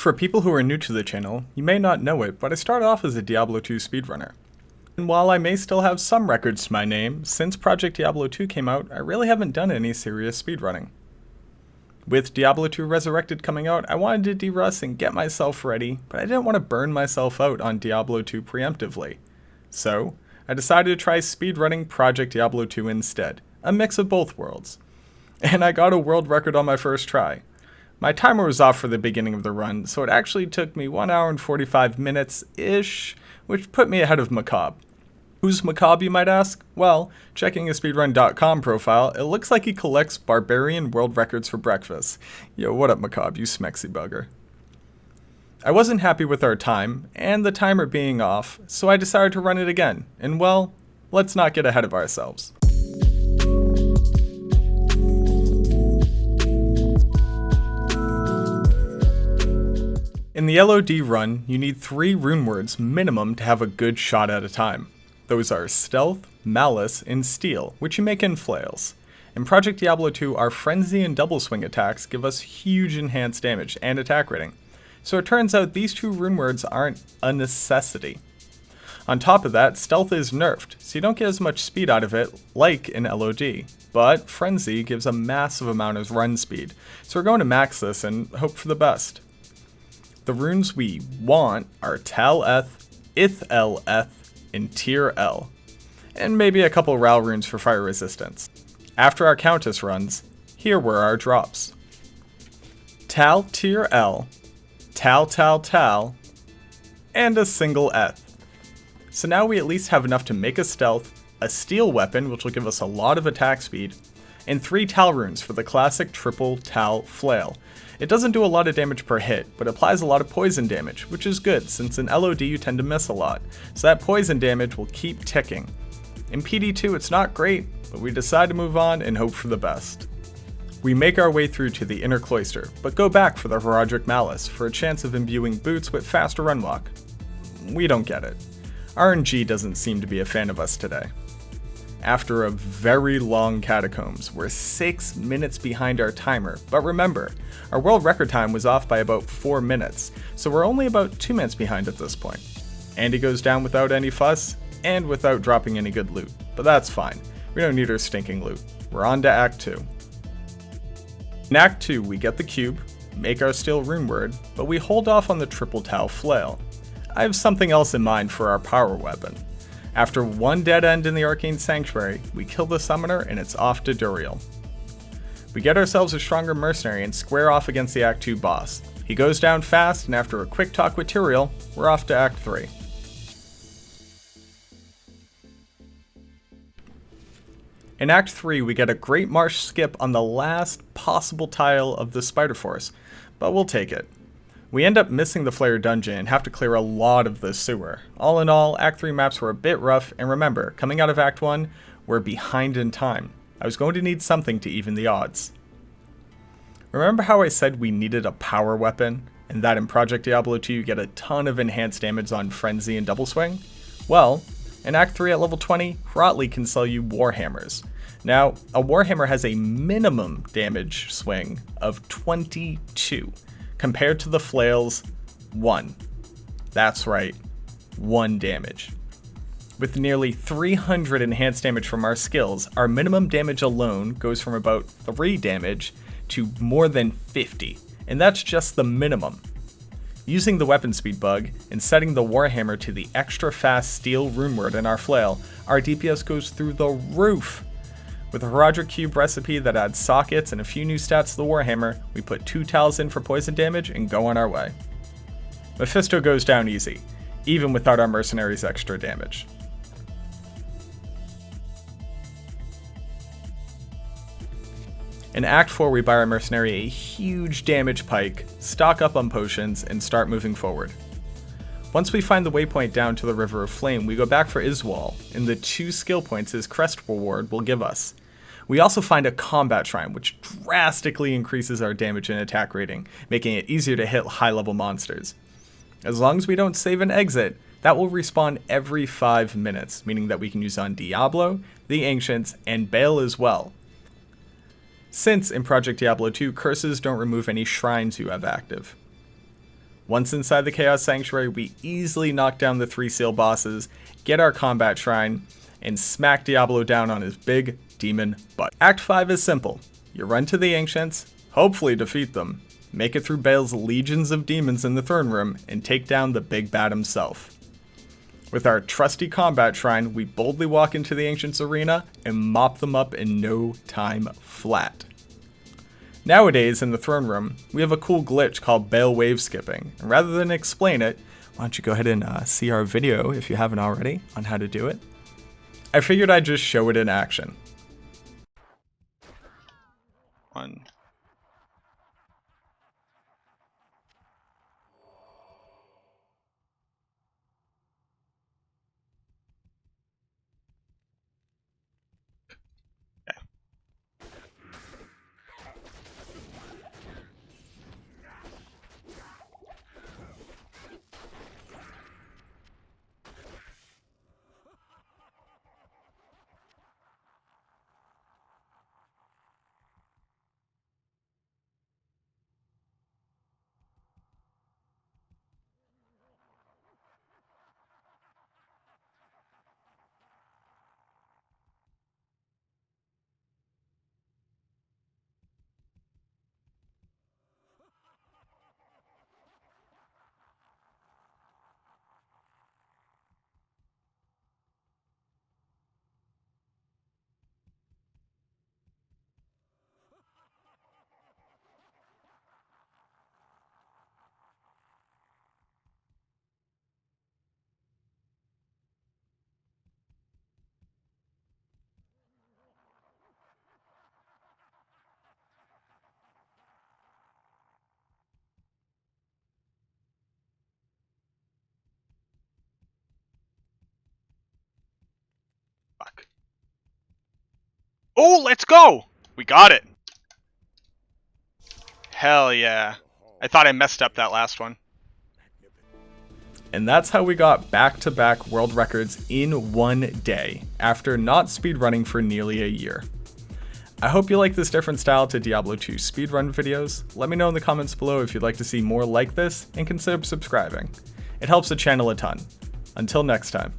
For people who are new to the channel, you may not know it, but I started off as a Diablo 2 speedrunner. And while I may still have some records to my name, since Project Diablo 2 came out, I really haven't done any serious speedrunning. With Diablo 2 Resurrected coming out, I wanted to de-rust and get myself ready, but I didn't want to burn myself out on Diablo 2 preemptively. So, I decided to try speedrunning Project Diablo 2 instead, a mix of both worlds. And I got a world record on my first try. My timer was off for the beginning of the run, so it actually took me 1 hour and 45 minutes-ish, which put me ahead of Macabre. Who's Macabre, you might ask? Well, checking his speedrun.com profile, it looks like he collects barbarian world records for breakfast. Yo, what up, Macabre, you smexy bugger. I wasn't happy with our time, and the timer being off, so I decided to run it again. And well, let's not get ahead of ourselves. In the LOD run, you need 3 rune words minimum to have a good shot at a time. Those are Stealth, Malice, and Steel, which you make in flails. In Project Diablo 2, our Frenzy and Double Swing attacks give us huge enhanced damage and attack rating. So it turns out these 2 rune words aren't a necessity. On top of that, Stealth is nerfed, so you don't get as much speed out of it like in LOD. But Frenzy gives a massive amount of run speed, so we're going to max this and hope for the best. The runes we want are Tal Eth, Ith El Eth, and Tyr El, and maybe a couple Ral runes for fire resistance. After our Countess runs, here were our drops. Tal Tyr El, Tal Tal Tal, and a single Eth. So now we at least have enough to make a Stealth, a Steel weapon which will give us a lot of attack speed, and 3 Tal runes for the classic triple Tal Flail. It doesn't do a lot of damage per hit, but applies a lot of poison damage, which is good since in LOD you tend to miss a lot, so that poison damage will keep ticking. In PD2 it's not great, but we decide to move on and hope for the best. We make our way through to the inner cloister, but go back for the Horadric Malice for a chance of imbuing boots with faster run walk. We don't get it. RNG doesn't seem to be a fan of us today. After a very long catacombs, we're 6 minutes behind our timer, but remember, our world record time was off by about 4 minutes, so we're only about 2 minutes behind at this point. Andy goes down without any fuss, and without dropping any good loot, but that's fine, we don't need her stinking loot. We're on to Act 2. In Act 2, we get the cube, make our Steel rune word, but we hold off on the triple Tau flail. I have something else in mind for our power weapon. After one dead end in the Arcane Sanctuary, we kill the summoner and it's off to Duriel. We get ourselves a stronger mercenary and square off against the Act 2 boss. He goes down fast, and after a quick talk with Tyrael, we're off to Act 3. In Act 3, we get a Great Marsh skip on the last possible tile of the Spider Force, but we'll take it. We end up missing the Flare dungeon and have to clear a lot of the sewer. All in all, Act 3 maps were a bit rough, and remember, coming out of Act 1, we're behind in time. I was going to need something to even the odds. Remember how I said we needed a power weapon, and that in Project Diablo 2 you get a ton of enhanced damage on Frenzy and Double Swing? Well, in Act 3 at level 20, Hrotley can sell you Warhammers. Now, a Warhammer has a minimum damage swing of 22. Compared to the flail's 1. That's right, 1 damage. With nearly 300 enhanced damage from our skills, our minimum damage alone goes from about 3 damage to more than 50, and that's just the minimum. Using the weapon speed bug and setting the Warhammer to the extra fast Steel rune word in our flail, our DPS goes through the roof. With a Horadric Cube recipe that adds sockets and a few new stats to the Warhammer, we put 2 Tals in for poison damage and go on our way. Mephisto goes down easy, even without our mercenaries' extra damage. In Act 4, we buy our mercenary a huge damage pike, stock up on potions, and start moving forward. Once we find the waypoint down to the River of Flame, we go back for Iswal, and the 2 skill points his crest reward will give us. We also find a combat shrine, which drastically increases our damage and attack rating, making it easier to hit high-level monsters. As long as we don't save and exit, that will respawn every 5 minutes, meaning that we can use on Diablo, the Ancients, and Baal as well. Since in Project Diablo 2, curses don't remove any shrines you have active. Once inside the Chaos Sanctuary, we easily knock down the 3 seal bosses, get our combat shrine, and smack Diablo down on his big demon butt. Act 5 is simple. You run to the Ancients, hopefully defeat them, make it through Bale's legions of demons in the throne room, and take down the big bad himself. With our trusty combat shrine, we boldly walk into the Ancients arena and mop them up in no time flat. Nowadays, in the throne room, we have a cool glitch called Bale wave skipping, and rather than explain it, why don't you go ahead and see our video, if you haven't already, on how to do it. I figured I'd just show it in action. One. Fuck. Oh, let's go! We got it. Hell yeah. I thought I messed up that last one. And that's how we got back-to-back world records in one day, after not speedrunning for nearly a year. I hope you like this different style to Diablo 2 speedrun videos. Let me know in the comments below if you'd like to see more like this, and consider subscribing. It helps the channel a ton. Until next time.